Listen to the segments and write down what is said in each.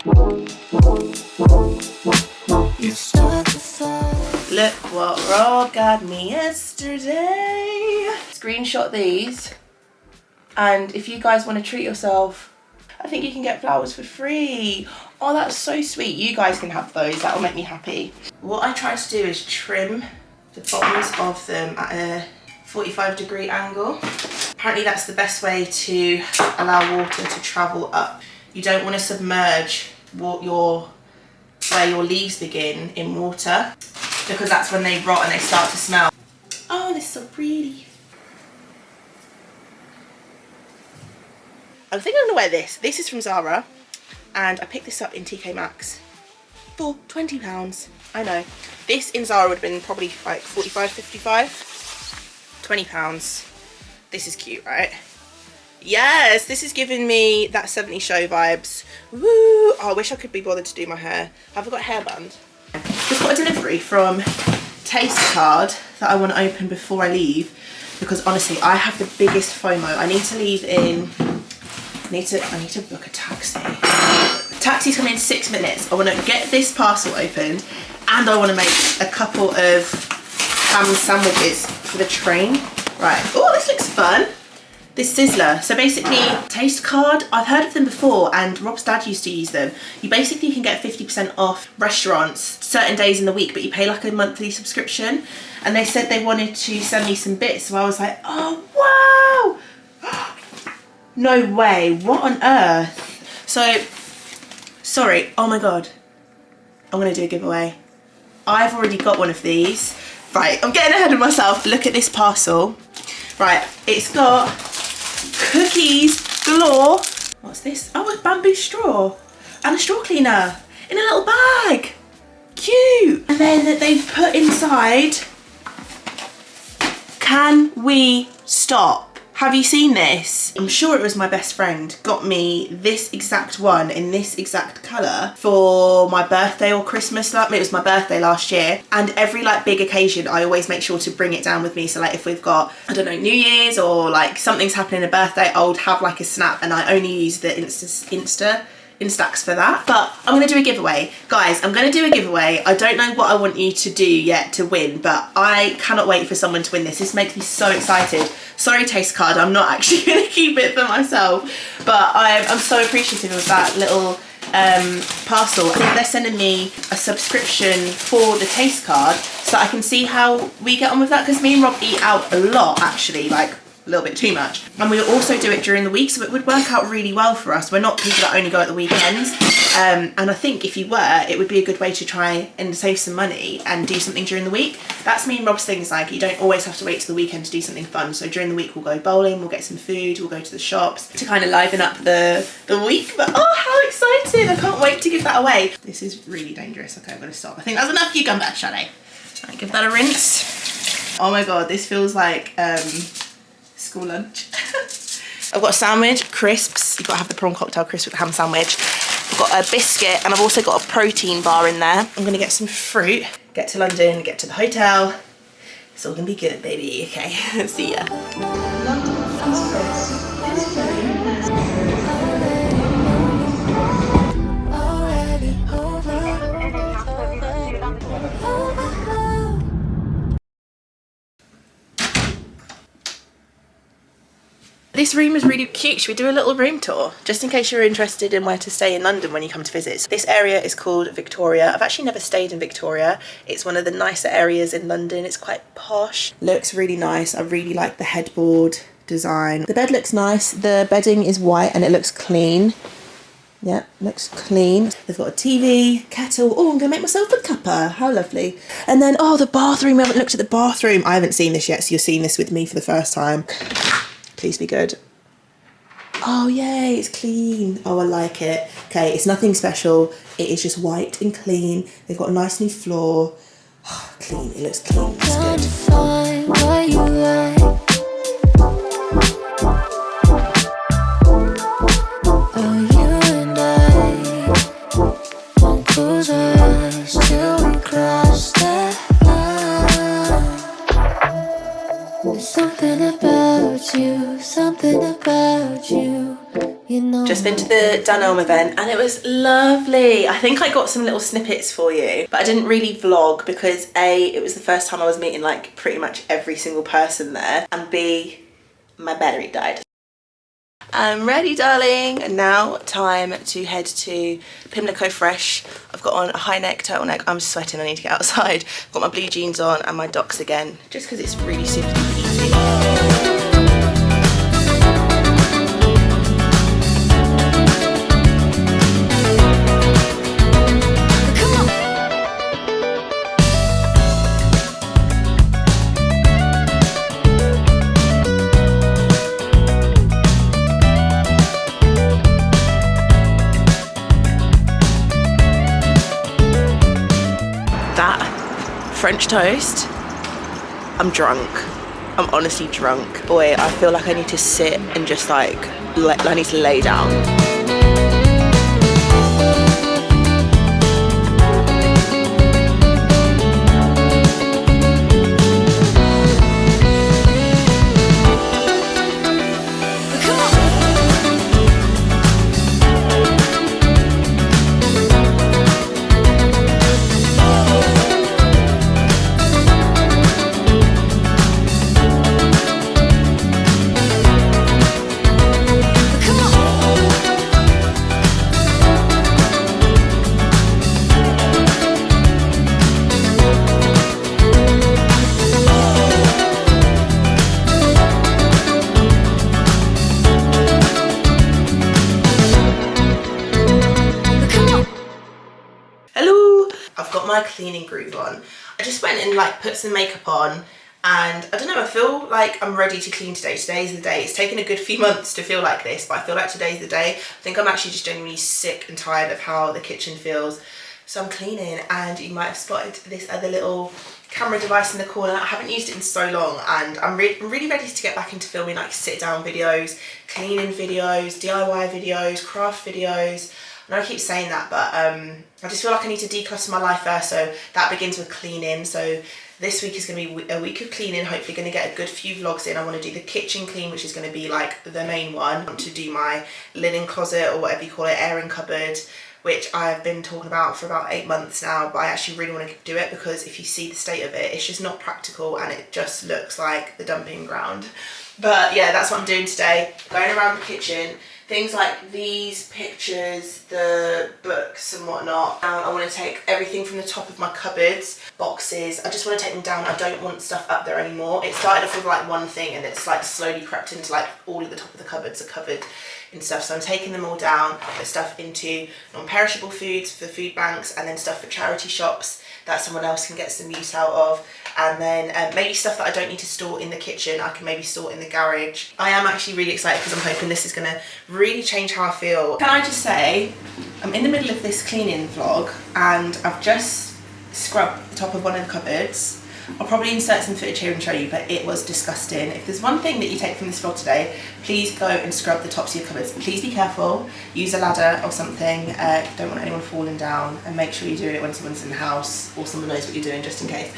Look what Rob got me yesterday. Screenshot these, and if you guys want to treat yourself, I think you can get flowers for free. Oh, that's so sweet. You guys can have those. That will make me happy. What I try to do is trim the bottoms of them at a 45-degree angle. Apparently that's the best way to allow water to travel up. You don't want to submerge where your leaves begin in water, because that's when they rot and they start to smell. Oh, this is so pretty. I think I'm gonna wear this. This is from Zara, and I picked this up in TK Maxx for £20. I know. This in Zara would have been probably like 45, 55. £20. This is cute, right? Yes, this is giving me that 70s show vibes. Woo! Oh, I wish I could be bothered to do my hair. Have I got a hairband? Just got a delivery from Taste Card that I want to open before I leave, because honestly I have the biggest FOMO. I need to leave in, I need to book a taxi. Taxi's coming in 6 minutes. I want to get this parcel opened, and I want to make a couple of ham sandwiches for the train. Right, oh, this looks fun. This Sizzler. So basically, Taste Card, I've heard of them before, and Rob's dad used to use them. You basically can get 50% off restaurants certain days in the week, but you pay like a monthly subscription. And they said they wanted to send me some bits, so I was like, oh wow! No way, what on earth? So, sorry, oh my god. I'm gonna do a giveaway. I've already got one of these. Right, I'm getting ahead of myself. Look at this parcel. Right, it's got cookies galore. What's this? Oh, a bamboo straw and a straw cleaner in a little bag. Cute. And then they've put inside, can we stop? Have you seen this? I'm sure it was my best friend got me this exact one in this exact colour for my birthday or Christmas. Like, it was my birthday last year, and every like big occasion I always make sure to bring it down with me. So like if we've got, I don't know, New Year's or like something's happening, a birthday, I would have like a snap, and I only use the Instax for that. But I'm gonna do a giveaway. Guys, I'm gonna do a giveaway. I don't know what I want you to do yet to win, but I cannot wait for someone to win this. This makes me so excited. Sorry, Taste Card, I'm not actually gonna keep it for myself, but I'm so appreciative of that little parcel. I think they're sending me a subscription for the Taste Card so I can see how we get on with that, because me and Rob eat out a lot actually, like a little bit too much, and we also do it during the week, so it would work out really well for us. We're not people that only go at the weekends, and I think if you were, it would be a good way to try and save some money and do something during the week. That's me and Rob's things, like you don't always have to wait till the weekend to do something fun. So during the week we'll go bowling, we'll get some food, we'll go to the shops to kind of liven up the week. But oh, how exciting, I can't wait to give that away. This is really dangerous. Okay, I'm gonna stop. I think that's enough cucumber, Shannon. Right, give that a rinse. Oh my god, this feels like school lunch. I've got a sandwich, crisps. You've got to have the prawn cocktail crisp with the ham sandwich. I've got a biscuit, and I've also got a protein bar in there. I'm gonna get some fruit, get to London, get to the hotel. It's all gonna be good, baby. Okay, see ya. This room is really cute. Should we do a little room tour? Just in case you're interested in where to stay in London when you come to visit. So this area is called Victoria. I've actually never stayed in Victoria. It's one of the nicer areas in London. It's quite posh. Looks really nice. I really like the headboard design. The bed looks nice. The bedding is white and it looks clean. Yeah, looks clean. They've got a TV, kettle. Oh, I'm gonna make myself a cuppa. How lovely. And then, oh, the bathroom. We haven't looked at the bathroom. I haven't seen this yet, so you're seeing this with me for the first time. Please be good. Oh yay, it's clean. Oh, I like it. Okay, it's nothing special. It is just white and clean. They've got a nice new floor. Oh, clean, it looks clean. It's good. Find what you like. Oh, you and I won't close our eyes till we cross that line. There's something about you, you know. Just been to the the DUNELM event and it was lovely. I think I got some little snippets for you, but I didn't really vlog because A, it was the first time I was meeting like pretty much every single person there, and B, my battery died. I'm ready, darling, and now time to head to Pimlico Fresh. I've got on a high neck turtleneck. I'm sweating, I need to get outside. I've got my blue jeans on and my Docs again, just because it's really super easy. French toast, I'm drunk. I'm honestly drunk. Boy, I feel like I need to sit and just like, I need to lay down. My cleaning groove on. I just went and like put some makeup on, and I don't know, I feel like I'm ready to clean today. Today's the day. It's taken a good few months to feel like this, but I feel like today's the day. I think I'm actually just genuinely sick and tired of how the kitchen feels. So I'm cleaning, and you might have spotted this other little camera device in the corner. I haven't used it in so long, and I'm really ready to get back into filming like sit down videos, cleaning videos, DIY videos, craft videos. I know I keep saying that, but I just feel like I need to declutter my life first, so that begins with cleaning. So this week is going to be a week of cleaning, hopefully going to get a good few vlogs in. I want to do the kitchen clean, which is going to be like the main one. I want to do my linen closet, or whatever you call it, airing cupboard, which I've been talking about for about 8 months now, but I actually really want to do it because if you see the state of it, it's just not practical and it just looks like the dumping ground. But yeah, that's what I'm doing today, going around the kitchen. Things like these pictures, the books and whatnot. I want to take everything from the top of my cupboards, boxes. I just want to take them down. I don't want stuff up there anymore. It started off with like one thing and it's like slowly crept into like all of the top of the cupboards are covered in stuff. So I'm taking them all down, put stuff into non-perishable foods for food banks, and then stuff for charity shops that someone else can get some use out of. And then maybe stuff that I don't need to store in the kitchen, I can maybe store in the garage. I am actually really excited because I'm hoping this is going to really change how I feel. Can I just say, I'm in the middle of this cleaning vlog and I've just scrubbed the top of one of the cupboards. I'll probably insert some footage here and show you, but it was disgusting. If there's one thing that you take from this vlog today, please go and scrub the tops of your cupboards. Please be careful, use a ladder or something. Don't want anyone falling down, and make sure you're doing it when someone's in the house or someone knows what you're doing, just in case.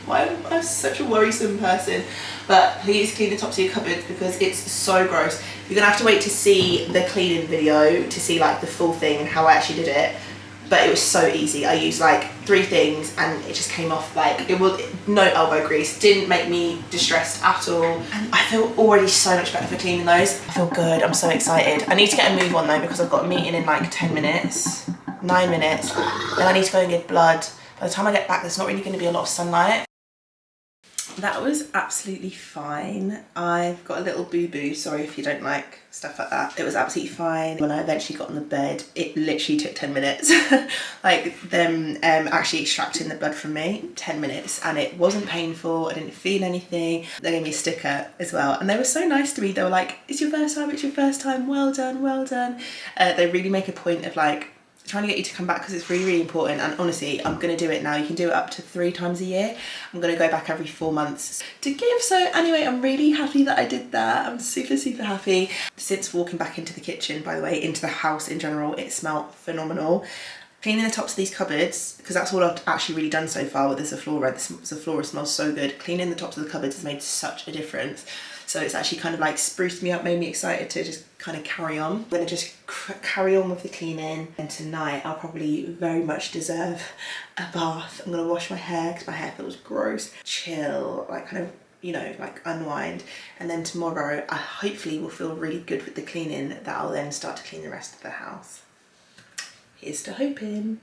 Why am I such a worrisome person? But please clean the tops of your cupboards because it's so gross. You're gonna have to wait to see the cleaning video to see like the full thing and how I actually did it. But it was so easy. I used like 3 things and it just came off like, it was no elbow grease, didn't make me distressed at all. And I feel already so much better for cleaning those. I feel good, I'm so excited. I need to get a move on though because I've got a meeting in like 10 minutes, 9 minutes. Then I need to go and give blood. By the time I get back, there's not really gonna be a lot of sunlight. That was absolutely fine. I've got a little boo-boo, sorry if you don't like stuff like that. It was absolutely fine. When I eventually got on the bed, it literally took 10 minutes. Like them actually extracting the blood from me, 10 minutes, and it wasn't painful, I didn't feel anything. They gave me a sticker as well, and they were so nice to me. They were like, it's your first time, well done, well done. They really make a point of like, trying to get you to come back because it's really, really important. And honestly, I'm going to do it now. You can do it up to 3 times a year. I'm going to go back every 4 months to give. So anyway, I'm really happy that I did that. I'm super, super happy. Since walking back into the kitchen, by the way, into the house in general, it smelled phenomenal. Cleaning the tops of these cupboards, because that's all I've actually really done so far with the Zaflora. The Zaflora smells so good. Cleaning the tops of the cupboards has made such a difference. So it's actually kind of like spruced me up, made me excited to just kind of carry on. I'm gonna just carry on with the cleaning, and tonight I'll probably very much deserve a bath. I'm gonna wash my hair because my hair feels gross, chill, like kind of, you know, like unwind, and then tomorrow I hopefully will feel really good with the cleaning, that I'll then start to clean the rest of the house. Here's to hoping.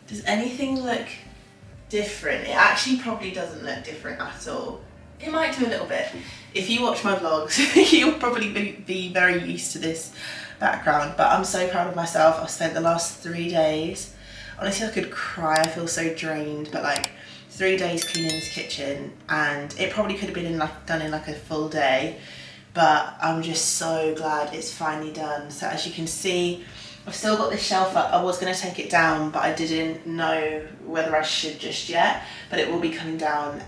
Does anything look different? It actually probably doesn't look different at all. It might do a little bit. If you watch my vlogs, you'll probably be very used to this background, but I'm so proud of myself. I've spent the last 3 days, honestly I could cry, I feel so drained, but like 3 days cleaning this kitchen, and it probably could have been done in like a full day, but I'm just so glad it's finally done. So as you can see, I've still got this shelf up. I was going to take it down, but I didn't know whether I should just yet, but it will be coming down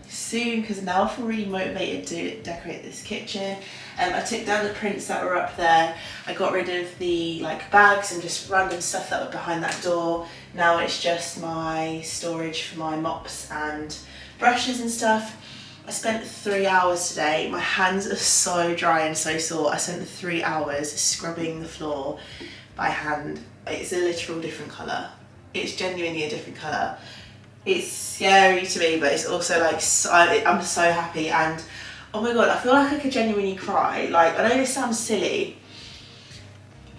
soon, because now I feel really motivated to decorate this kitchen. I took down the prints that were up there. I got rid of the like bags and just random stuff that were behind that door. Now it's just my storage for my mops and brushes and stuff. I spent 3 hours today. My hands are so dry and so sore. I spent 3 hours scrubbing the floor by hand. It's a literal different colour. It's genuinely a different colour. It's scary to me, but it's also like, I'm so happy, and oh my god, I feel like I could genuinely cry. Like, I know this sounds silly.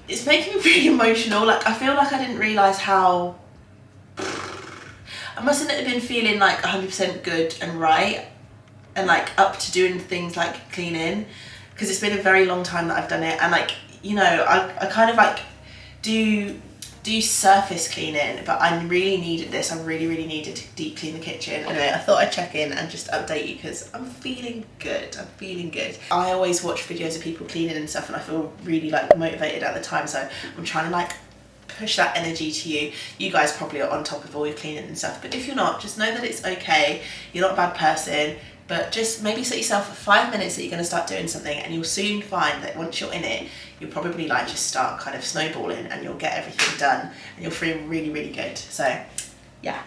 It's making me really emotional. Like, I feel like I didn't realise how... I mustn't have been feeling like 100% good and right, and like up to doing things like cleaning, because it's been a very long time that I've done it, and like, you know, I kind of like do surface cleaning, but I really needed this. I really needed to deep clean the kitchen. Anyway, I thought I'd check in and just update you because I'm feeling good. I'm feeling good. I always watch videos of people cleaning and stuff, and I feel really like motivated at the time, so I'm trying to like push that energy to you. You guys probably are on top of all your cleaning and stuff, but if you're not, just know that it's okay. You're not a bad person, but just maybe set yourself for 5 minutes that you're going to start doing something, and you'll soon find that once you're in it, you'll probably like just start kind of snowballing, and you'll get everything done, and you'll feel really good. So yeah.